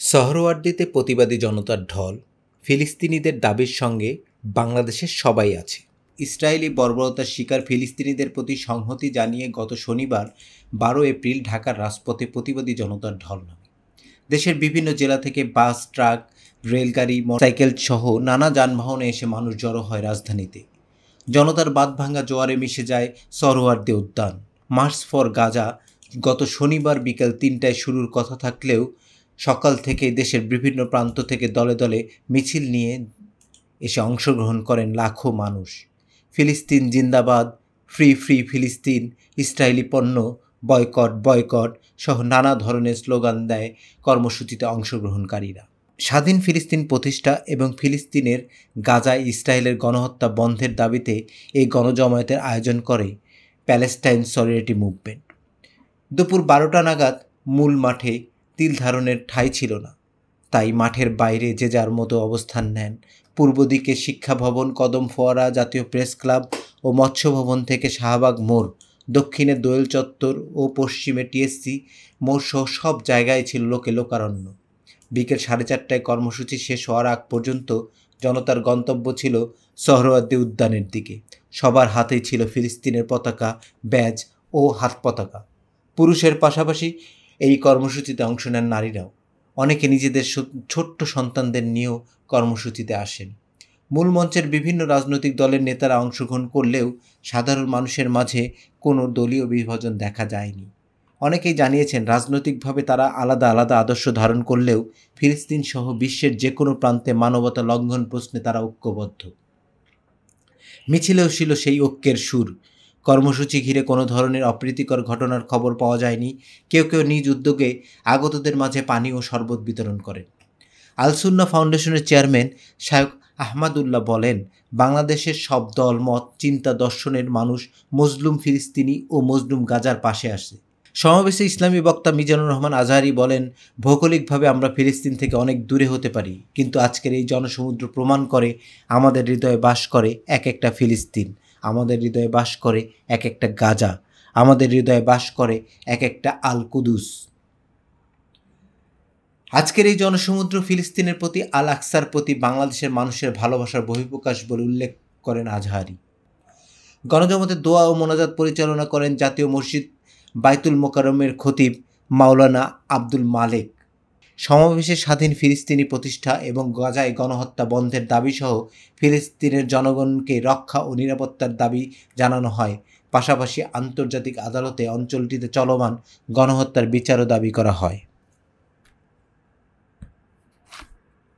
সোহরাওয়ার্দীতে প্রতিবাদী জনতার ঢল, ফিলিস্তিনিদের দাবির সঙ্গে বাংলাদেশের সবাই আছে। ইসরায়েলি বর্বরতার শিকার ফিলিস্তিনিদের প্রতি সংহতি জানিয়ে গত শনিবার ১২ এপ্রিল ঢাকার রাজপথে প্রতিবাদী জনতার ঢল নামে। দেশের বিভিন্ন জেলা থেকে বাস, ট্রাক, রেলগাড়ি, মোটরসাইকেল সহ নানা যানবাহনে এসে মানুষ জড়ো হয় রাজধানীতে। জনতার বাঁধভাঙা জোয়ারে মিশে যায় সোহরাওয়ার্দী উদ্যান। মার্চ ফর গাজা গত শনিবার বিকেল ৩টায় শুরুর কথা থাকলেও সকাল থেকে দেশের বিভিন্ন প্রান্ত থেকে দলে দলে মিছিল নিয়ে এসে অংশগ্রহণ করেন লাখো মানুষ। ফিলিস্তিন জিন্দাবাদ, ফ্রি ফ্রি ফিলিস্তিন, ইসরায়েলি পণ্য বয়কট বয়কট সহ নানা ধরনের স্লোগান দেয় কর্মসূচিতে অংশগ্রহণকারীরা। স্বাধীন ফিলিস্তিন প্রতিষ্ঠা এবং ফিলিস্তিনের গাজায় ইসরায়েলের গণহত্যা বন্ধের দাবিতে এই গণজমায়েতের আয়োজন করে প্যালেস্টাইন সলিডারিটি মুভমেন্ট। দুপুর ১২টা নাগাদ মূল মাঠে তিল ধারণের ঠাঁই ছিল না, তাই মাঠের বাইরে যে যার মতো অবস্থান নেন। পূর্ব দিকে শিক্ষা ভবন, কদম ফোয়ারা, জাতীয় প্রেস ক্লাব ও মৎস্য ভবন থেকে শাহবাগ মোড়, দক্ষিণে দোয়েল চত্বর ও পশ্চিমে টিএসসি মোড় সহ সব জায়গায় ছিল লোকে লোকারণ্য। বিকেল 4:30টায় কর্মসূচি শেষ হওয়ার আগ পর্যন্ত জনতার গন্তব্য ছিল সোহরাওয়ার্দী উদ্যানের দিকে। সবার হাতেই ছিল ফিলিস্তিনের পতাকা, ব্যাজ ও হাত পতাকা। পুরুষের পাশাপাশি এই কর্মসূচিতে অংশ নেন নারীরাও। অনেকে নিজেদের ছোট্ট সন্তানদের নিয়েও কর্মসূচিতে আসেন। মূল মঞ্চের বিভিন্ন রাজনৈতিক দলের নেতারা অংশগ্রহণ করলেও সাধারণ মানুষের মাঝে কোনো দলীয় বিভাজন দেখা যায়নি। অনেকেই জানিয়েছেন রাজনৈতিকভাবে তারা আলাদা আলাদা আদর্শ ধারণ করলেও ফিলিস্তিন সহ বিশ্বের যে কোনো প্রান্তে মানবতা লঙ্ঘন প্রশ্নে তারা ঐক্যবদ্ধ। মিছিলেও ছিল সেই ঐক্যের সুর। কর্মসূচি ঘিরে কোনো ধরনের অপ্রীতিকর ঘটনার খবর পাওয়া যায়নি। কেউ কেউ নিজ উদ্যোগে আগতদের মাঝে পানি ও শরবত বিতরণ করেন। আল সুন্নাহ ফাউন্ডেশনের চেয়ারম্যান শায়খ আহমাদুল্লাহ বলেন, বাংলাদেশের সব দল, মত, চিন্তা, দর্শনের মানুষ মজলুম ফিলিস্তিনি ও মজলুম গাজার পাশে আসে। সমাবেশে ইসলামী বক্তা মিজানুর রহমান আজহারি বলেন, ভৌগোলিকভাবে আমরা ফিলিস্তিন থেকে অনেক দূরে হতে পারি, কিন্তু আজকের এই জনসমুদ্র প্রমাণ করে আমাদের হৃদয়ে বাস করে এক একটা ফিলিস্তিন, আমাদের হৃদয়ে বাস করে এক একটা গাজা, আমাদের হৃদয়ে বাস করে এক একটা আল কুদুস। আজকের এই জনসমুদ্র ফিলিস্তিনের প্রতি, আল আকসার প্রতি বাংলাদেশের মানুষের ভালোবাসার বহিঃপ্রকাশ বলে উল্লেখ করেন আজহারি। গণজমাতে দোয়া ও মোনাজাত পরিচালনা করেন জাতীয় মসজিদ বাইতুল মোকাররমের খতিব মাওলানা আব্দুল মালেক। সমাবেশে স্বাধীন ফিলিস্তিনি প্রতিষ্ঠা এবং গাজায় গণহত্যা বন্ধের দাবিসহ ফিলিস্তিনের জনগণকে রক্ষা ও নিরাপত্তার দাবি জানানো হয়। পাশাপাশি আন্তর্জাতিক আদালতে অঞ্চলটিতে চলমান গণহত্যার বিচারও দাবি করা হয়।